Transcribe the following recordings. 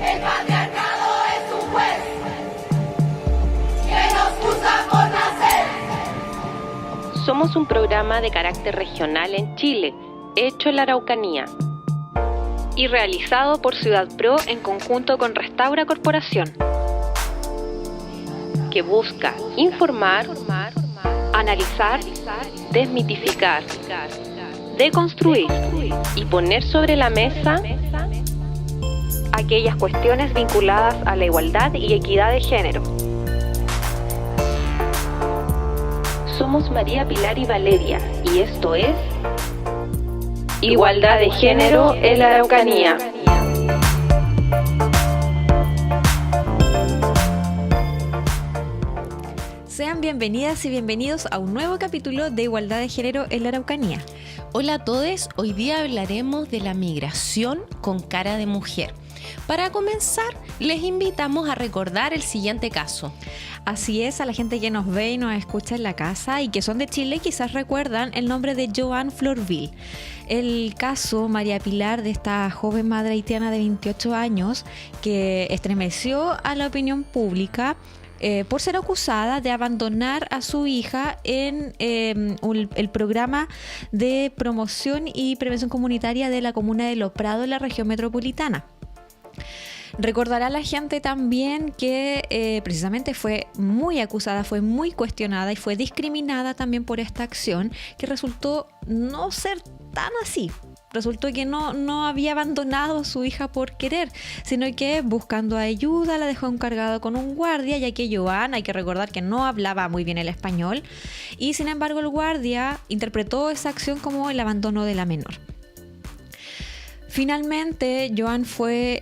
El patriarcado es un juez que nos juzga por nacer. Somos un programa de carácter regional en Chile, hecho en la Araucanía y realizado por Ciudad Pro en conjunto con Restaura Corporación, que busca informar, analizar, desmitificar, deconstruir y poner sobre la mesa aquellas cuestiones vinculadas a la igualdad y equidad de género. Somos María Pilar y Valeria, y esto es Igualdad de Género en la Araucanía. Sean bienvenidas y bienvenidos a un nuevo capítulo de Igualdad de Género en la Araucanía. Hola a todos, hoy día hablaremos de la migración con cara de mujer. Para comenzar, les invitamos a recordar el siguiente caso. Así es, a la gente que nos ve y nos escucha en la casa y que son de Chile, quizás recuerdan el nombre de Joanne Florville. El caso, María Pilar, de esta joven madre haitiana de 28 años que estremeció a la opinión pública por ser acusada de abandonar a su hija en el programa de promoción y prevención comunitaria de la comuna de Los Prados, en la región metropolitana. Recordará la gente también que precisamente fue muy acusada, fue muy cuestionada y fue discriminada también por esta acción, que resultó no ser tan así. Resultó que no había abandonado a su hija por querer, sino que buscando ayuda la dejó encargada con un guardia, ya que Joanne, hay que recordar que no hablaba muy bien el español, y sin embargo el guardia interpretó esa acción como el abandono de la menor. Finalmente, Joanne fue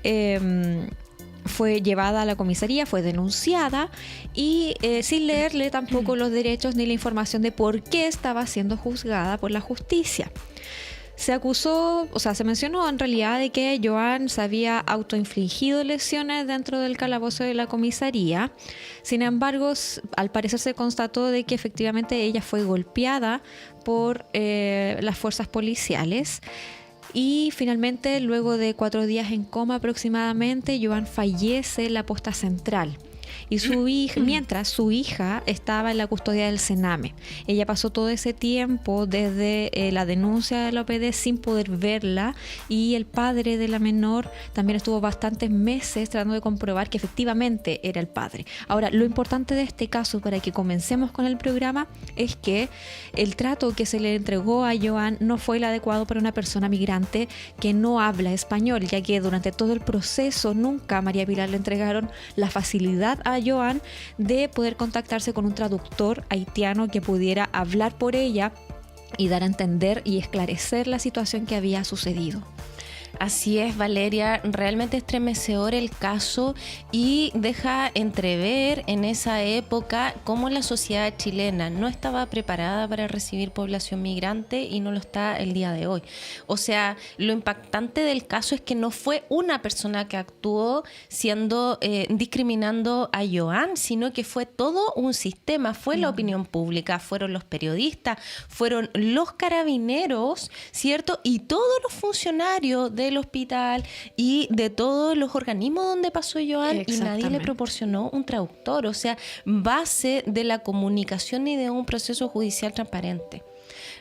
llevada a la comisaría, fue denunciada y sin leerle tampoco los derechos ni la información de por qué estaba siendo juzgada por la justicia. Se mencionó en realidad de que Joanne se había autoinfligido lesiones dentro del calabozo de la comisaría. Sin embargo, al parecer se constató de que efectivamente ella fue golpeada por las fuerzas policiales. Y finalmente, luego de 4 días en coma aproximadamente, Joanne fallece en la posta central. Y mientras su hija estaba en la custodia del Sename. Ella pasó todo ese tiempo desde la denuncia de la OPD sin poder verla, y el padre de la menor también estuvo bastantes meses tratando de comprobar que efectivamente era el padre. Ahora, lo importante de este caso, para que comencemos con el programa, es que el trato que se le entregó a Joanne no fue el adecuado para una persona migrante que no habla español, ya que durante todo el proceso nunca a María Pilar le entregaron la facilidad a Joanne de poder contactarse con un traductor haitiano que pudiera hablar por ella y dar a entender y esclarecer la situación que había sucedido. Así es, Valeria, realmente estremecedor el caso y deja entrever en esa época cómo la sociedad chilena no estaba preparada para recibir población migrante y no lo está el día de hoy. O sea, lo impactante del caso es que no fue una persona que actuó discriminando a Joanne, sino que fue todo un sistema, fue la opinión pública, fueron los periodistas, fueron los carabineros, ¿cierto? Y todos los funcionarios del hospital y de todos los organismos donde pasó Joanne, y nadie le proporcionó un traductor, o sea, base de la comunicación y de un proceso judicial transparente.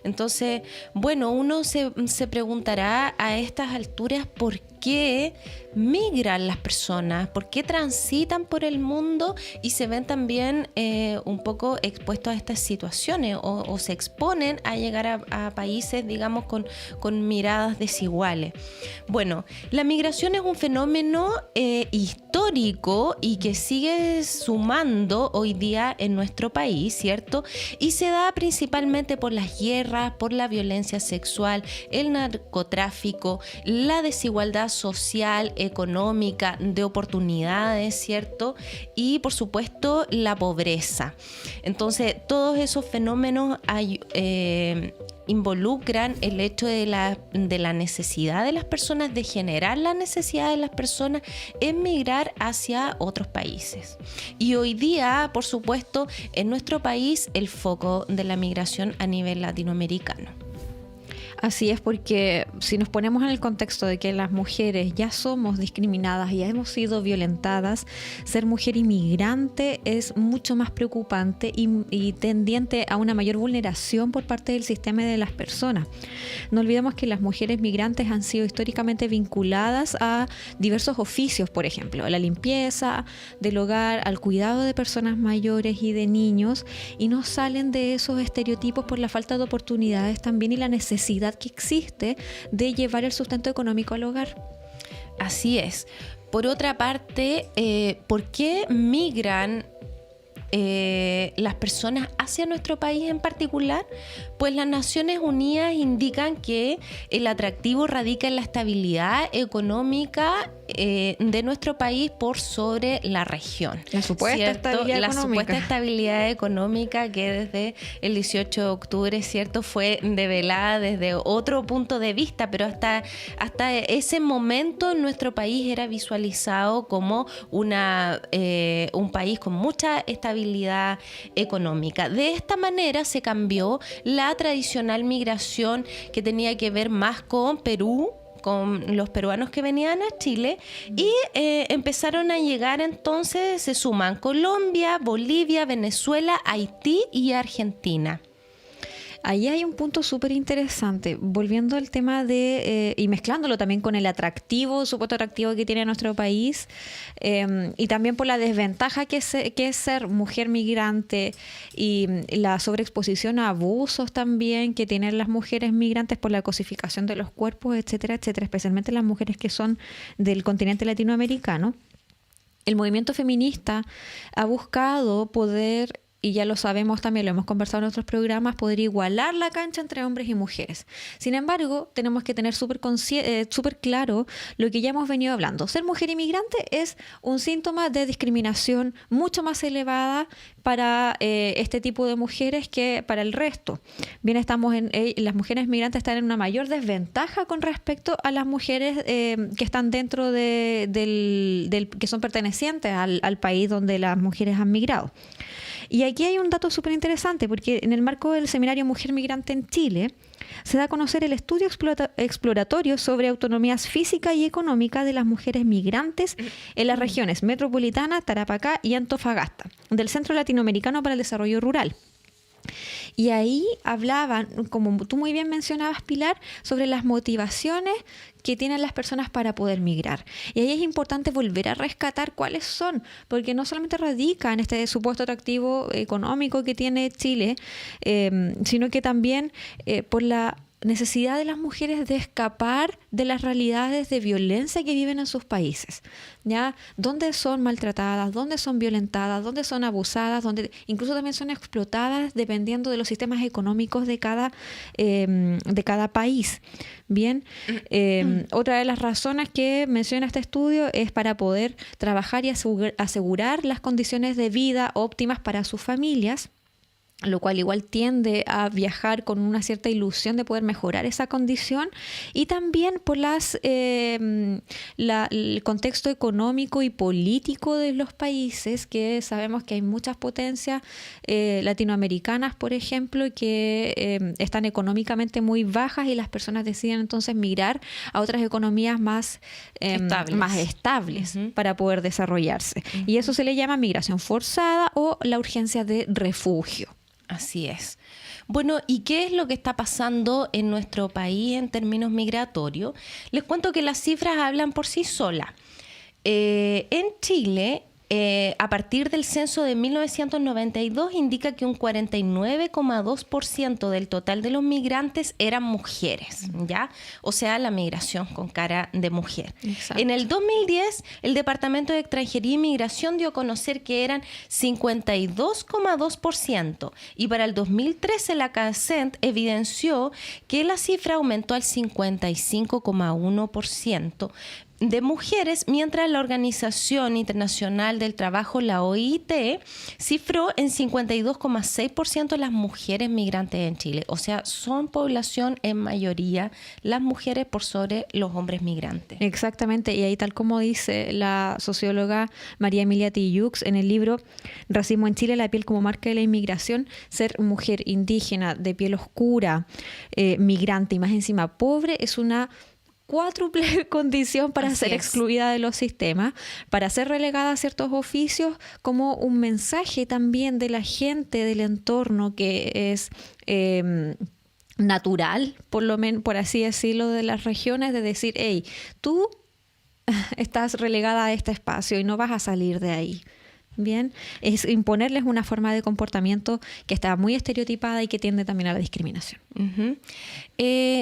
Entonces, bueno, uno se preguntará a estas alturas por qué migran las personas, por qué transitan por el mundo y se ven también un poco expuestos a estas situaciones o se exponen a llegar a países, digamos, con miradas desiguales. Bueno, la migración es un fenómeno histórico y que sigue sumando hoy día en nuestro país, ¿cierto? Y se da principalmente por las guerras, por la violencia sexual, el narcotráfico, la desigualdad social, económica, de oportunidades, ¿cierto? Y por supuesto la pobreza. Entonces todos esos fenómenos involucran el hecho de la necesidad de las personas, de generar la necesidad de las personas en migrar hacia otros países. Y hoy día, por supuesto, en nuestro país el foco de la migración a nivel latinoamericano. Así es, porque si nos ponemos en el contexto de que las mujeres ya somos discriminadas y ya hemos sido violentadas, ser mujer inmigrante es mucho más preocupante y tendiente a una mayor vulneración por parte del sistema y de las personas. No olvidemos que las mujeres migrantes han sido históricamente vinculadas a diversos oficios, por ejemplo, a la limpieza del hogar, al cuidado de personas mayores y de niños, y no salen de esos estereotipos por la falta de oportunidades también y la necesidad que existe de llevar el sustento económico al hogar. Así es. Por otra parte, ¿por qué migran las personas hacia nuestro país en particular? Pues las Naciones Unidas indican que el atractivo radica en la estabilidad económica de nuestro país por sobre la región. La supuesta estabilidad la económica. supuesta estabilidad económica que desde el 18 de octubre, ¿cierto?, fue develada desde otro punto de vista, pero hasta ese momento nuestro país era visualizado como un país con mucha estabilidad económica. De esta manera se cambió la tradicional migración que tenía que ver más con Perú, con los peruanos que venían a Chile, y empezaron a llegar, entonces se suman Colombia, Bolivia, Venezuela, Haití y Argentina. Ahí hay un punto súper interesante, volviendo al tema de, y mezclándolo también con el supuesto atractivo que tiene nuestro país, y también por la desventaja que es ser mujer migrante y la sobreexposición a abusos también que tienen las mujeres migrantes por la cosificación de los cuerpos, etcétera, etcétera, especialmente las mujeres que son del continente latinoamericano. El movimiento feminista ha buscado poder, y ya lo sabemos también, lo hemos conversado en otros programas, poder igualar la cancha entre hombres y mujeres. Sin embargo, tenemos que tener súper claro lo que ya hemos venido hablando. Ser mujer inmigrante es un síntoma de discriminación mucho más elevada para este tipo de mujeres que para el resto. Bien, las mujeres migrantes están en una mayor desventaja con respecto a las mujeres que están dentro que son pertenecientes al país donde las mujeres han migrado. Y aquí hay un dato súper interesante, porque en el marco del seminario Mujer Migrante en Chile, se da a conocer el estudio exploratorio sobre autonomías física y económica de las mujeres migrantes en las regiones metropolitana, Tarapacá y Antofagasta, del Centro Latinoamericano para el Desarrollo Rural. Y ahí hablaban, como tú muy bien mencionabas, Pilar, sobre las motivaciones que tienen las personas para poder migrar. Y ahí es importante volver a rescatar cuáles son, porque no solamente radica en este supuesto atractivo económico que tiene Chile, sino que también por la necesidad de las mujeres de escapar de las realidades de violencia que viven en sus países, ¿ya? Donde son maltratadas, donde son violentadas, donde son abusadas, donde incluso también son explotadas dependiendo de los sistemas económicos de cada país. Bien, otra de las razones que menciona este estudio es para poder trabajar y asegurar las condiciones de vida óptimas para sus familias, lo cual igual tiende a viajar con una cierta ilusión de poder mejorar esa condición, y también por el contexto económico y político de los países, que sabemos que hay muchas potencias latinoamericanas, por ejemplo, que están económicamente muy bajas, y las personas deciden entonces migrar a otras economías más estables para poder desarrollarse. Y eso se le llama migración forzada o la urgencia de refugio. Así es. Bueno, ¿y qué es lo que está pasando en nuestro país en términos migratorios? Les cuento que las cifras hablan por sí solas. En Chile, a partir del censo de 1992, indica que un 49,2% del total de los migrantes eran mujeres, ¿ya? O sea, la migración con cara de mujer. Exacto. En el 2010, el Departamento de Extranjería y Migración dio a conocer que eran 52,2%, y para el 2013 la CACENT evidenció que la cifra aumentó al 55,1%. de mujeres, mientras la Organización Internacional del Trabajo, la OIT, cifró en 52,6% las mujeres migrantes en Chile. O sea, son población en mayoría las mujeres por sobre los hombres migrantes. Exactamente, y ahí tal como dice la socióloga María Emilia Tillux en el libro Racismo en Chile, la piel como marca de la inmigración, ser mujer indígena, de piel oscura, migrante y más encima pobre es una cuádruple condición para ser excluida de los sistemas, para ser relegada a ciertos oficios, como un mensaje también de la gente, del entorno que es natural, por lo menos, por así decirlo, de las regiones, de decir, hey, tú estás relegada a este espacio y no vas a salir de ahí. Bien, es imponerles una forma de comportamiento que está muy estereotipada y que tiende también a la discriminación. Uh-huh.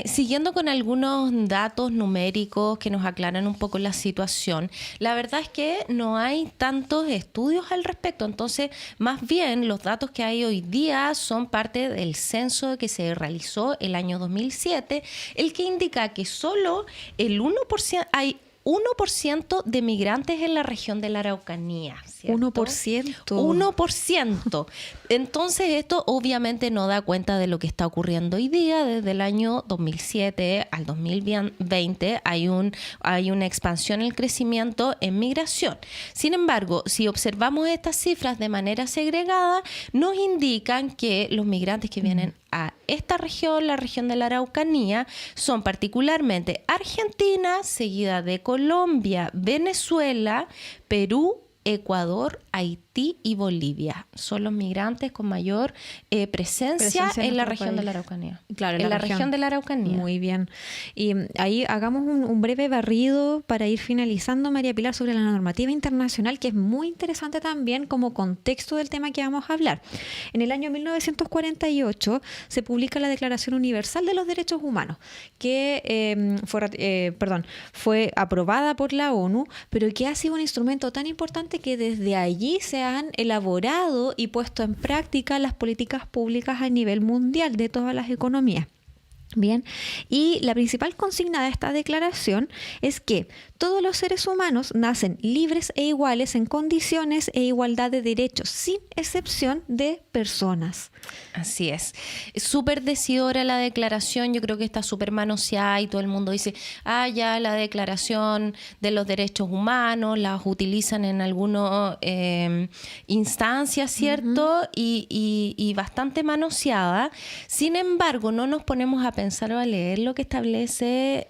Siguiendo con algunos datos numéricos que nos aclaran un poco la situación, la verdad es que no hay tantos estudios al respecto, entonces más bien los datos que hay hoy día son parte del censo que se realizó el año 2007, el que indica que solo el 1% hay 1% de migrantes en la región de la Araucanía, ¿cierto? 1%. 1%. Entonces esto obviamente no da cuenta de lo que está ocurriendo hoy día. Desde el año 2007 al 2020 hay una expansión en el crecimiento en migración. Sin embargo, si observamos estas cifras de manera segregada, nos indican que los migrantes que vienen a esta región, la región de la Araucanía, son particularmente Argentina, seguida de Colombia, Venezuela, Perú, Ecuador, Haití y Bolivia. Son los migrantes con mayor presencia en la región de la Araucanía. Claro, en la región de la Araucanía. Muy bien. Y ahí hagamos un breve barrido para ir finalizando, María Pilar, sobre la normativa internacional, que es muy interesante también como contexto del tema que vamos a hablar. En el año 1948 se publica la Declaración Universal de los Derechos Humanos, que fue aprobada por la ONU, pero que ha sido un instrumento tan importante que desde allí se han elaborado y puesto en práctica las políticas públicas a nivel mundial de todas las economías. Bien, y la principal consigna de esta declaración es que todos los seres humanos nacen libres e iguales en condiciones e igualdad de derechos, sin excepción de personas. Así es. Es súper decidora la declaración, yo creo que está súper manoseada y todo el mundo dice, ya la declaración de los derechos humanos, las utilizan en algunas instancias, ¿cierto? Uh-huh. Y bastante manoseada. Sin embargo, no nos ponemos a pensar o a leer lo que establece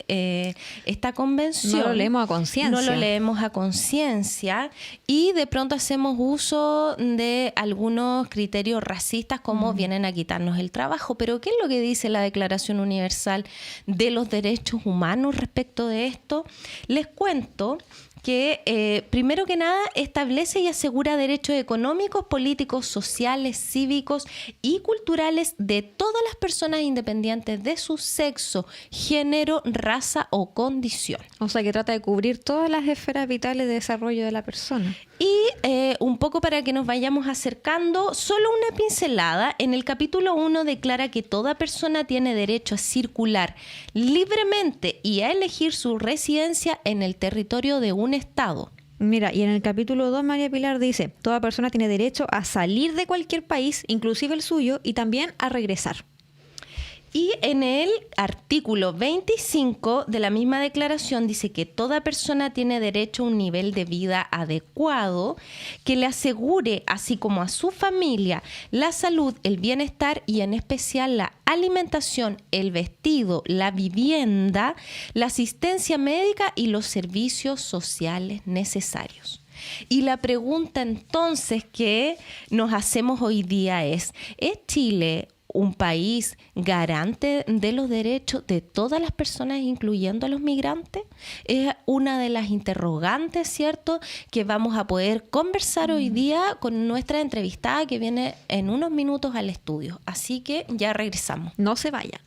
esta convención. No lo leemos a conciencia. No lo leemos a conciencia y de pronto hacemos uso de algunos criterios racistas como vienen a quitarnos el trabajo. Pero ¿qué es lo que dice la Declaración Universal de los Derechos Humanos respecto de esto? Les cuento que primero que nada establece y asegura derechos económicos, políticos, sociales, cívicos y culturales de todas las personas independientes de su sexo, género, raza o condición. O sea que trata de cubrir todas las esferas vitales de desarrollo de la persona. Y un poco para que nos vayamos acercando, solo una pincelada. En el capítulo 1 declara que toda persona tiene derecho a circular libremente y a elegir su residencia en el territorio de un estado. Mira, y en el capítulo 2, María Pilar dice, toda persona tiene derecho a salir de cualquier país, inclusive el suyo, y también a regresar. Y en el artículo 25 de la misma declaración dice que toda persona tiene derecho a un nivel de vida adecuado que le asegure, así como a su familia, la salud, el bienestar y en especial la alimentación, el vestido, la vivienda, la asistencia médica y los servicios sociales necesarios. Y la pregunta entonces que nos hacemos hoy día ¿es Chile un país garante de los derechos de todas las personas, incluyendo a los migrantes? Es una de las interrogantes, ¿cierto?, que vamos a poder conversar hoy día con nuestra entrevistada que viene en unos minutos al estudio. Así que ya regresamos. No se vayan.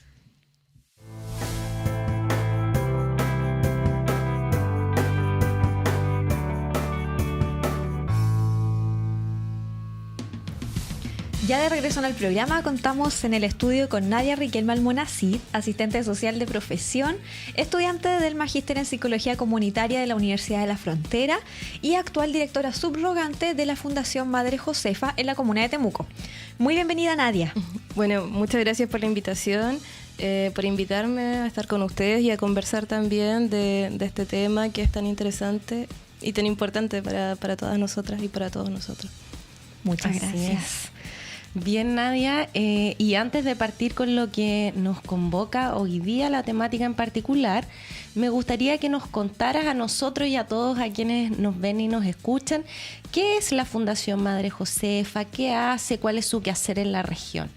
Ya de regreso en el programa contamos en el estudio con Nadia Riquelme Almonacid, asistente social de profesión, estudiante del Magíster en Psicología Comunitaria de la Universidad de la Frontera y actual directora subrogante de la Fundación Madre Josefa en la comuna de Temuco. Muy bienvenida, Nadia. Bueno, muchas gracias por la invitación, por invitarme a estar con ustedes y a conversar también de este tema que es tan interesante y tan importante para todas nosotras y para todos nosotros. Muchas Así gracias. Bien, Nadia, y antes de partir con lo que nos convoca hoy día, la temática en particular, me gustaría que nos contaras a nosotros y a todos a quienes nos ven y nos escuchan, ¿qué es la Fundación Madre Josefa? ¿Qué hace? ¿Cuál es su quehacer en la región?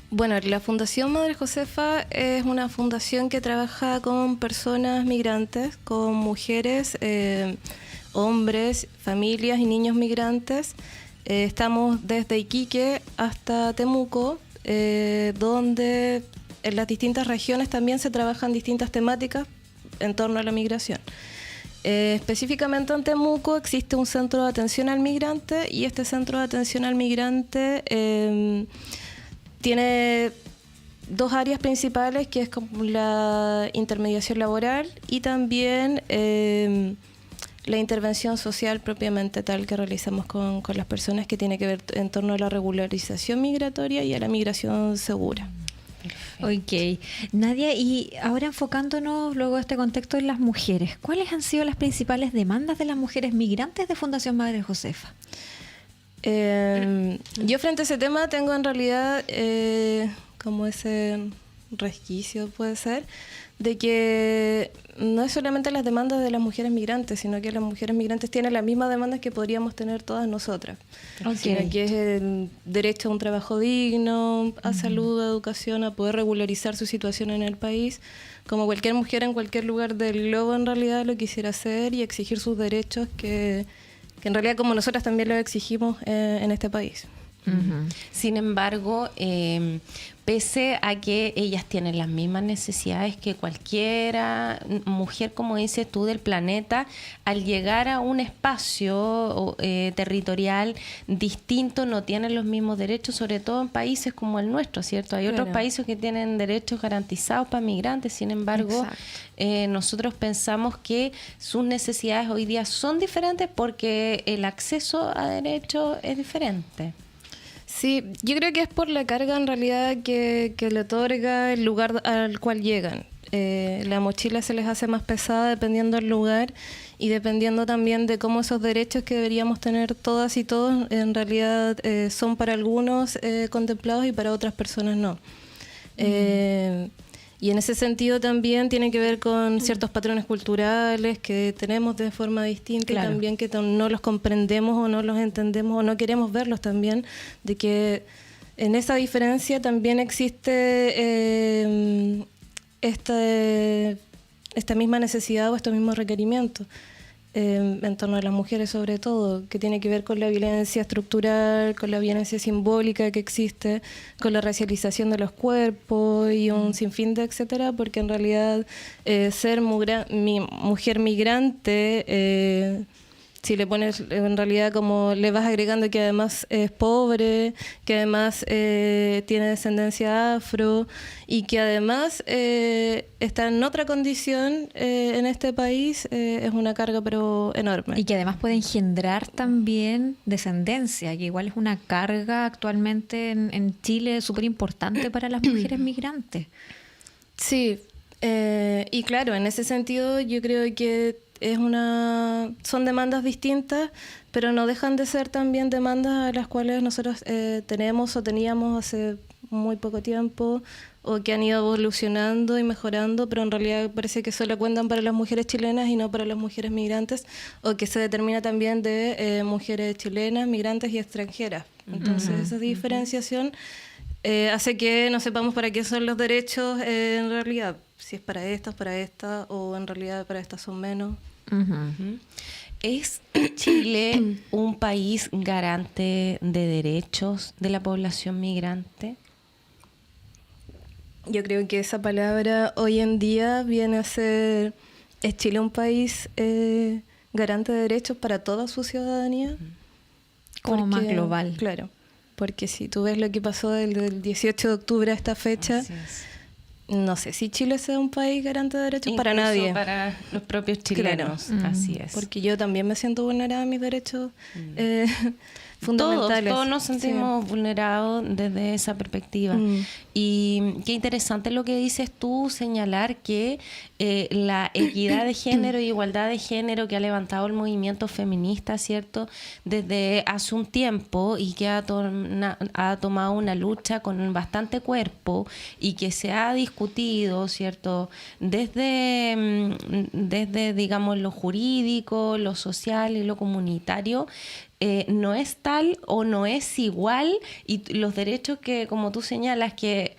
Bueno, la Fundación Madre Josefa es una fundación que trabaja con personas migrantes, con mujeres, hombres, familias y niños migrantes. Estamos desde Iquique hasta Temuco, donde en las distintas regiones también se trabajan distintas temáticas en torno a la migración. Específicamente en Temuco existe un centro de atención al migrante y este centro de atención al migrante tiene dos áreas principales, que es como la intermediación laboral y también la intervención social propiamente tal que realizamos con las personas, que tiene que ver en torno a la regularización migratoria y a la migración segura. Ok. Nadia, y ahora enfocándonos luego de este contexto en las mujeres, ¿cuáles han sido las principales demandas de las mujeres migrantes de Fundación Madre Josefa? Yo frente a ese tema tengo en realidad como ese resquicio, puede ser, de que no es solamente las demandas de las mujeres migrantes, sino que las mujeres migrantes tienen las mismas demandas que podríamos tener todas nosotras. Okay. Que es el derecho a un trabajo digno, a salud, a educación, a poder regularizar su situación en el país, como cualquier mujer en cualquier lugar del globo en realidad lo quisiera hacer, y exigir sus derechos que en realidad como nosotras también los exigimos en este país. Uh-huh. Sin embargo, pese a que ellas tienen las mismas necesidades que cualquiera mujer, como dices tú, del planeta, al llegar a un espacio territorial distinto no tienen los mismos derechos, sobre todo en países como el nuestro, ¿cierto? Hay otros países que tienen derechos garantizados para migrantes, sin embargo, nosotros pensamos que sus necesidades hoy día son diferentes porque el acceso a derechos es diferente. Sí, yo creo que es por la carga en realidad que le otorga el lugar al cual llegan. La mochila se les hace más pesada dependiendo del lugar y dependiendo también de cómo esos derechos que deberíamos tener todas y todos en realidad son para algunos contemplados y para otras personas no. Y en ese sentido también tiene que ver con ciertos patrones culturales que tenemos de forma distinta, y también que no los comprendemos o no los entendemos o no queremos verlos también, de que en esa diferencia también existe esta misma necesidad o estos mismos requerimientos en torno a las mujeres, sobre todo, que tiene que ver con la violencia estructural, con la violencia simbólica que existe, con la racialización de los cuerpos y un sinfín de etcétera, porque en realidad ser mujer migrante, si le pones en realidad como le vas agregando que además es pobre, que además tiene descendencia afro y que además está en otra condición en este país, es una carga pero enorme. Y que además puede engendrar también descendencia, que igual es una carga actualmente en Chile súper importante para las mujeres migrantes. Sí, y claro, en ese sentido yo creo que son demandas distintas, pero no dejan de ser también demandas a las cuales nosotros tenemos o teníamos hace muy poco tiempo, o que han ido evolucionando y mejorando, pero en realidad parece que solo cuentan para las mujeres chilenas y no para las mujeres migrantes, o que se determina también de mujeres chilenas, migrantes y extranjeras. Entonces esa diferenciación hace que no sepamos para qué son los derechos en realidad, si es para esta, o en realidad para estas son menos. ¿Es Chile un país garante de derechos de la población migrante? Yo creo que esa palabra hoy en día viene a ser, ¿es Chile un país garante de derechos para toda su ciudadanía? Como más global. Claro. porque si tú ves lo que pasó del 18 de octubre a esta fecha, Así es. no sé si Chile sea un país garante de derechos para Incluso nadie. para los propios chilenos, así es. Porque yo también me siento vulnerada a mis derechos fundamentales. Todos nos sentimos vulnerados desde esa perspectiva. Y qué interesante lo que dices tú, señalar que la equidad de género y igualdad de género que ha levantado el movimiento feminista, ¿cierto? Desde hace un tiempo y que ha tomado una lucha con bastante cuerpo y que se ha discutido, ¿cierto? Desde digamos, lo jurídico, lo social y lo comunitario, no es tal o no es igual, y los derechos que, como tú señalas, que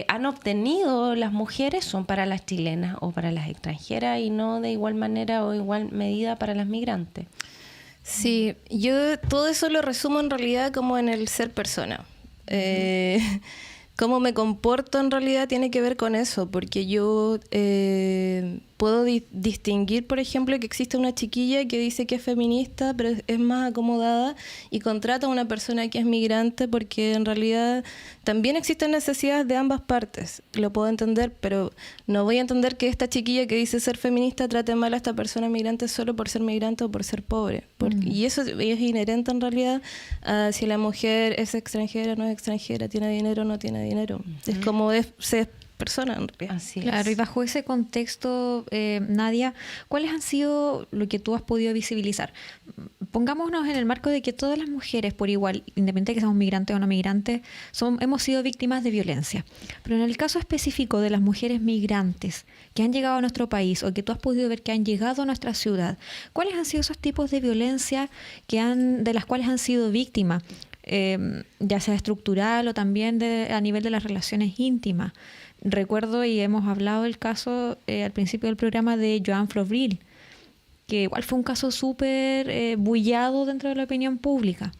han obtenido las mujeres son para las chilenas o para las extranjeras y no de igual manera o igual medida para las migrantes. Sí, yo todo eso lo resumo en realidad como en el ser persona. Cómo me comporto en realidad tiene que ver con eso, porque yo puedo distinguir, por ejemplo, que existe una chiquilla que dice que es feminista, pero es más acomodada y contrata a una persona que es migrante, porque en realidad también existen necesidades de ambas partes. Lo puedo entender, pero no voy a entender que esta chiquilla que dice ser feminista trate mal a esta persona migrante solo por ser migrante o por ser pobre. Y eso es inherente en realidad a si la mujer es extranjera, no es extranjera, tiene dinero o no tiene dinero. Es como ser persona en realidad. Así Claro, es. y bajo ese contexto, Nadia, ¿cuáles han sido lo que tú has podido visibilizar? Pongámonos en el marco de que todas las mujeres, por igual, independientemente de que seamos migrantes o no migrantes, hemos sido víctimas de violencia. Pero en el caso específico de las mujeres migrantes que han llegado a nuestro país o que tú has podido ver que han llegado a nuestra ciudad, ¿cuáles han sido esos tipos de violencia de las cuales han sido víctimas? Ya sea estructural o también a nivel de las relaciones íntimas. Recuerdo y hemos hablado del caso al principio del programa de Joan Flovril, que igual fue un caso súper bullado dentro de la opinión pública.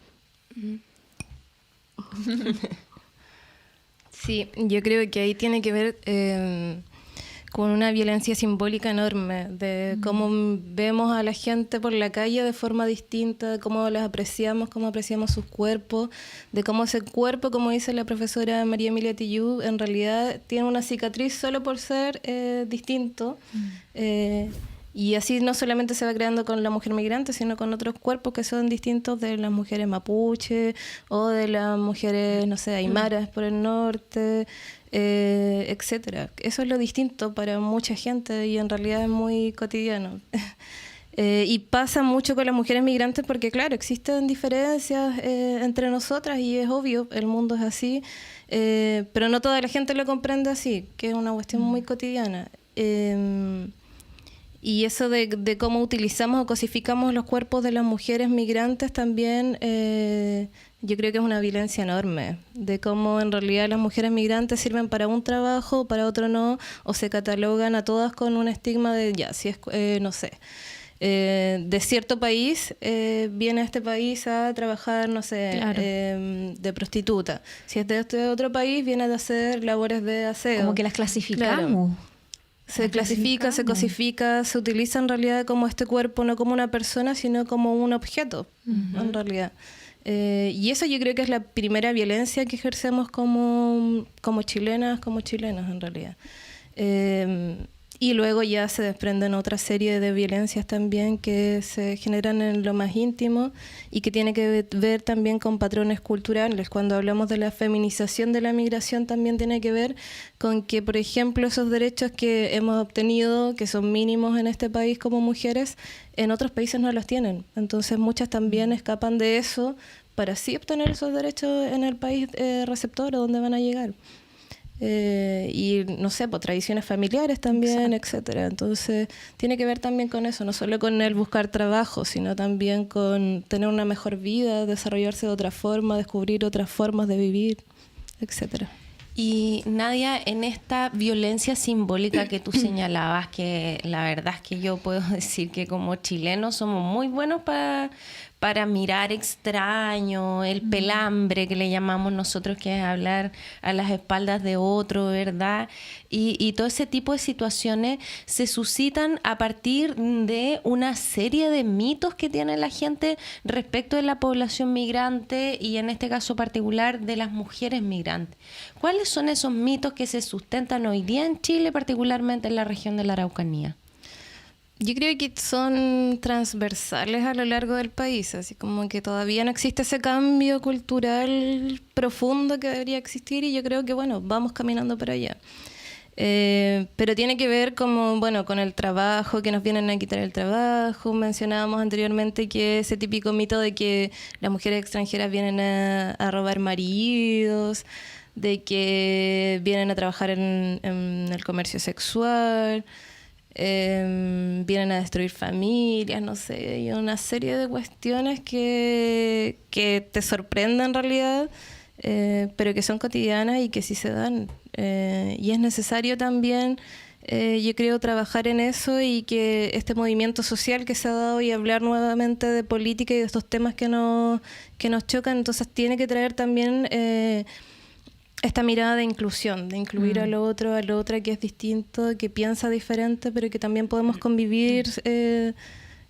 Sí, yo creo que ahí tiene que ver con una violencia simbólica enorme, de cómo vemos a la gente por la calle de forma distinta, de cómo las apreciamos, cómo apreciamos sus cuerpos, de cómo ese cuerpo, como dice la profesora María Emilia Tillú, en realidad tiene una cicatriz solo por ser distinto. Y así no solamente se va creando con la mujer migrante, sino con otros cuerpos que son distintos de las mujeres mapuche o de las mujeres, no sé, aymaras por el norte, etcétera. Eso es lo distinto para mucha gente y en realidad es muy cotidiano. Y pasa mucho con las mujeres migrantes porque, claro, existen diferencias entre nosotras y es obvio, el mundo es así, pero no toda la gente lo comprende así, que es una cuestión muy cotidiana. Y eso de cómo utilizamos o cosificamos los cuerpos de las mujeres migrantes también, yo creo que es una violencia enorme, de cómo en realidad las mujeres migrantes sirven para un trabajo, para otro no, o se catalogan a todas con un estigma de, ya, si es, no sé, de cierto país, viene a este país a trabajar, no sé, Claro. de prostituta. Si es de este otro país, viene a hacer labores de aseo. Como que las clasificamos. Se clasifica, se cosifica, se utiliza en realidad como este cuerpo, no como una persona, sino como un objeto, en realidad. Y eso yo creo que es la primera violencia que ejercemos como chilenas, como chilenos, en realidad. Y luego ya se desprenden otra serie de violencias también que se generan en lo más íntimo y que tiene que ver también con patrones culturales. Cuando hablamos de la feminización de la migración también tiene que ver con que, por ejemplo, esos derechos que hemos obtenido, que son mínimos en este país como mujeres, en otros países no los tienen. Entonces muchas también escapan de eso para así obtener esos derechos en el país receptor o donde van a llegar. Y no sé, pues tradiciones familiares también, etcétera. Entonces tiene que ver también con eso, no solo con el buscar trabajo, sino también con tener una mejor vida, desarrollarse de otra forma, descubrir otras formas de vivir, etcétera. Y Nadia, en esta violencia simbólica que tú señalabas, que la verdad es que yo puedo decir que como chilenos somos muy buenos para para mirar extraño, el pelambre que le llamamos nosotros, que es hablar a las espaldas de otro, ¿verdad? Y todo ese tipo de situaciones se suscitan a partir de una serie de mitos que tiene la gente respecto de la población migrante y en este caso particular de las mujeres migrantes. ¿Cuáles son esos mitos que se sustentan hoy día en Chile, particularmente en la región de la Araucanía? Yo creo que son transversales a lo largo del país, así como que todavía no existe ese cambio cultural profundo que debería existir y yo creo que, bueno, vamos caminando para allá. Pero tiene que ver como, bueno, con el trabajo, que nos vienen a quitar el trabajo. Mencionábamos anteriormente que ese típico mito de que las mujeres extranjeras vienen a robar maridos, de que vienen a trabajar en el comercio sexual, vienen a destruir familias, no sé, y una serie de cuestiones que te sorprenden en realidad, pero que son cotidianas y que sí se dan. Y es necesario también, yo creo, trabajar en eso y que este movimiento social que se ha dado y hablar nuevamente de política y de estos temas que nos chocan, entonces tiene que traer también esta mirada de inclusión, de incluir a la otra que es distinto, que piensa diferente, pero que también podemos convivir,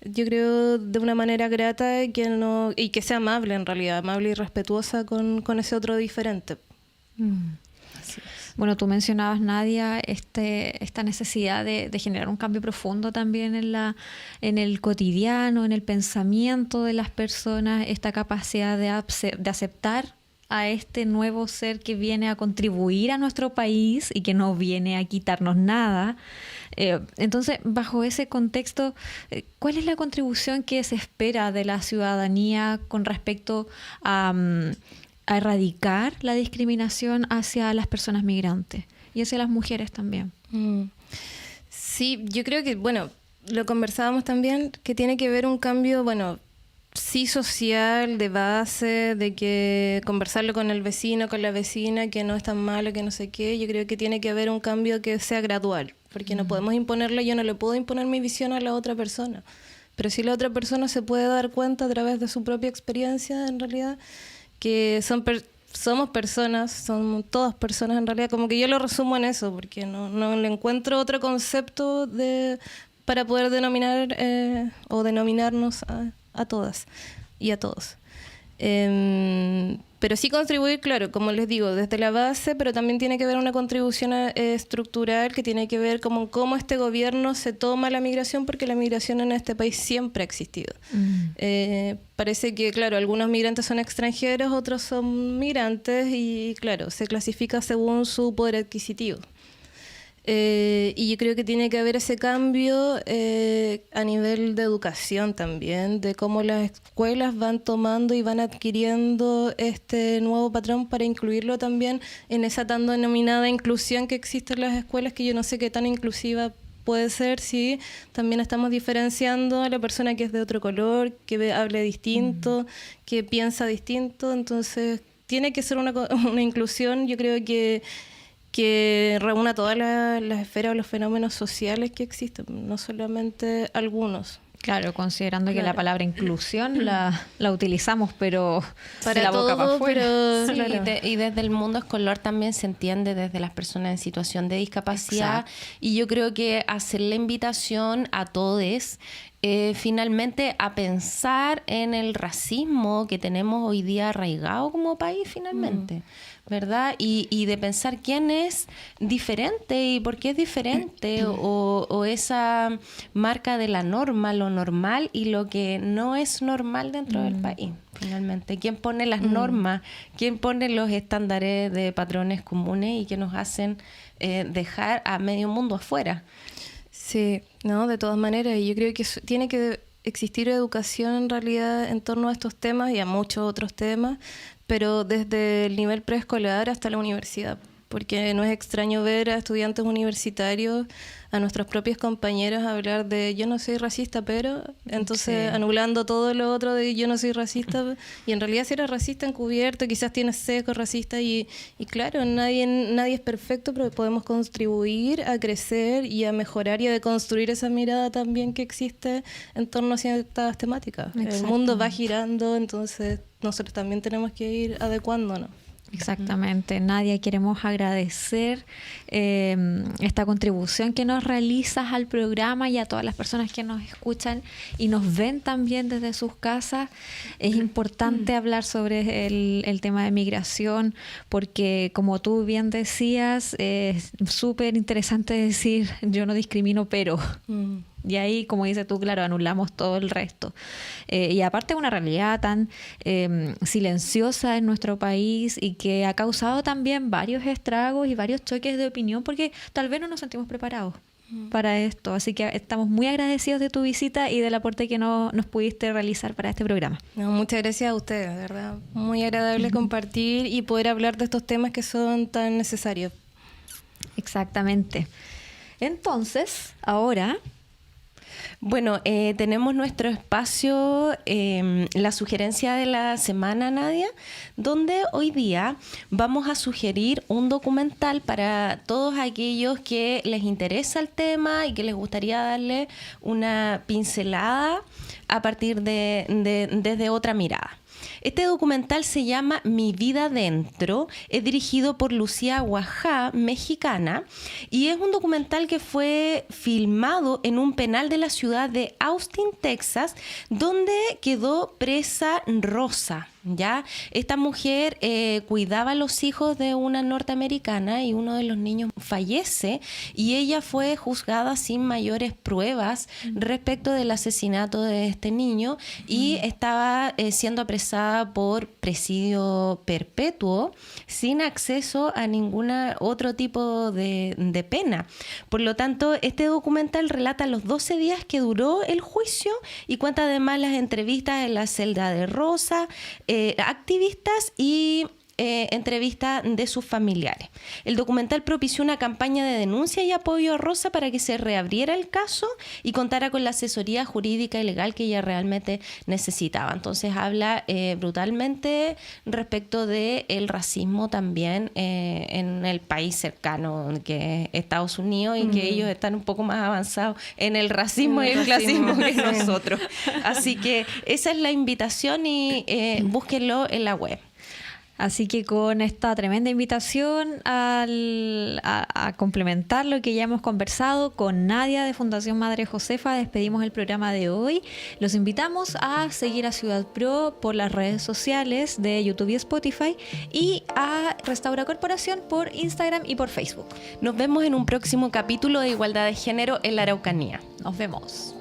yo creo, de una manera grata y que sea amable en realidad, amable y respetuosa con ese otro diferente. Bueno, tú mencionabas, Nadia, esta necesidad de generar un cambio profundo también en el cotidiano, en el pensamiento de las personas, esta capacidad de aceptar a este nuevo ser que viene a contribuir a nuestro país y que no viene a quitarnos nada. Entonces, bajo ese contexto, ¿cuál es la contribución que se espera de la ciudadanía con respecto a erradicar la discriminación hacia las personas migrantes y hacia las mujeres también? Sí, yo creo que, bueno, lo conversábamos también, que tiene que ver un cambio, bueno, sí social, de base, de que conversarlo con el vecino, con la vecina, que no es tan malo, que no sé qué. Yo creo que tiene que haber un cambio que sea gradual, porque no podemos imponerle, yo no le puedo imponer mi visión a la otra persona, pero sí la otra persona se puede dar cuenta a través de su propia experiencia, en realidad, que somos personas, somos todas personas en realidad, como que yo lo resumo en eso, porque no le encuentro otro concepto para poder denominar o denominarnos a todas y a todos. Pero sí contribuir, claro, como les digo, desde la base, pero también tiene que haber una contribución estructural que tiene que ver como cómo este gobierno se toma la migración, porque la migración en este país siempre ha existido. Parece que, claro, algunos migrantes son extranjeros, otros son migrantes y, claro, se clasifica según su poder adquisitivo. Y yo creo que tiene que haber ese cambio a nivel de educación también, de cómo las escuelas van tomando y van adquiriendo este nuevo patrón para incluirlo también en esa tan denominada inclusión que existe en las escuelas, que yo no sé qué tan inclusiva puede ser si también estamos diferenciando a la persona que es de otro color, que hable distinto, que piensa distinto. Entonces tiene que ser una inclusión, yo creo que reúna todas las esferas o los fenómenos sociales que existen, no solamente algunos. Claro, considerando que la palabra inclusión la utilizamos, pero para de la boca para afuera. Sí, claro. y desde el mundo escolar también se entiende desde las personas en situación de discapacidad. Exacto. Y yo creo que hacer la invitación a todos finalmente a pensar en el racismo que tenemos hoy día arraigado como país finalmente, ¿verdad? Y de pensar quién es diferente y por qué es diferente o esa marca de la norma, lo normal y lo que no es normal dentro del país, finalmente. ¿Quién pone las normas? ¿Quién pone los estándares de patrones comunes y que nos hacen dejar a medio mundo afuera? Sí, no, de todas maneras, y yo creo que tiene que existir educación en realidad en torno a estos temas y a muchos otros temas, pero desde el nivel preescolar hasta la universidad, porque no es extraño ver a estudiantes universitarios, a nuestros propios compañeros hablar de yo no soy racista, pero entonces Sí. anulando todo lo otro de yo no soy racista, y en realidad si eres racista encubierto, quizás tienes sesgo racista, y claro, nadie es perfecto, pero podemos contribuir a crecer y a mejorar y a deconstruir esa mirada también que existe en torno a ciertas temáticas. El mundo va girando, entonces nosotros también tenemos que ir adecuándonos. Exactamente, Nadia, queremos agradecer esta contribución que nos realizas al programa y a todas las personas que nos escuchan y nos ven también desde sus casas. Es importante hablar sobre el tema de migración porque, como tú bien decías, es súper interesante decir yo no discrimino, pero... Y ahí, como dices tú, claro, anulamos todo el resto. Y aparte una realidad tan silenciosa en nuestro país y que ha causado también varios estragos y varios choques de opinión porque tal vez no nos sentimos preparados para esto. Así que estamos muy agradecidos de tu visita y del aporte que nos pudiste realizar para este programa. No, muchas gracias a ustedes, de verdad. Muy agradable compartir y poder hablar de estos temas que son tan necesarios. Exactamente. Entonces, ahora... Bueno, tenemos nuestro espacio, la sugerencia de la semana, Nadia, donde hoy día vamos a sugerir un documental para todos aquellos que les interesa el tema y que les gustaría darle una pincelada a partir desde otra mirada. Este documental se llama Mi vida dentro, es dirigido por Lucía Guajá, mexicana, y es un documental que fue filmado en un penal de la ciudad de Austin, Texas, donde quedó presa Rosa. ¿Ya? Esta mujer cuidaba a los hijos de una norteamericana y uno de los niños fallece y ella fue juzgada sin mayores pruebas respecto del asesinato de este niño y estaba siendo apresada por presidio perpetuo sin acceso a ningún otro tipo de pena. Por lo tanto, este documental relata los 12 días que duró el juicio y cuenta además las entrevistas en la celda de Rosa, activistas y entrevistas de sus familiares. El documental propició una campaña de denuncia y apoyo a Rosa para que se reabriera el caso y contara con la asesoría jurídica y legal que ella realmente necesitaba. Entonces habla brutalmente respecto del racismo también en el país cercano que es Estados Unidos y que ellos están un poco más avanzados en el racismo y el clasismo que nosotros. Así que esa es la invitación y búsquenlo en la web. Así que con esta tremenda invitación a complementar lo que ya hemos conversado con Nadia de Fundación Madre Josefa, despedimos el programa de hoy. Los invitamos a seguir a Ciudad Pro por las redes sociales de YouTube y Spotify y a Restaura Corporación por Instagram y por Facebook. Nos vemos en un próximo capítulo de Igualdad de Género en la Araucanía. Nos vemos.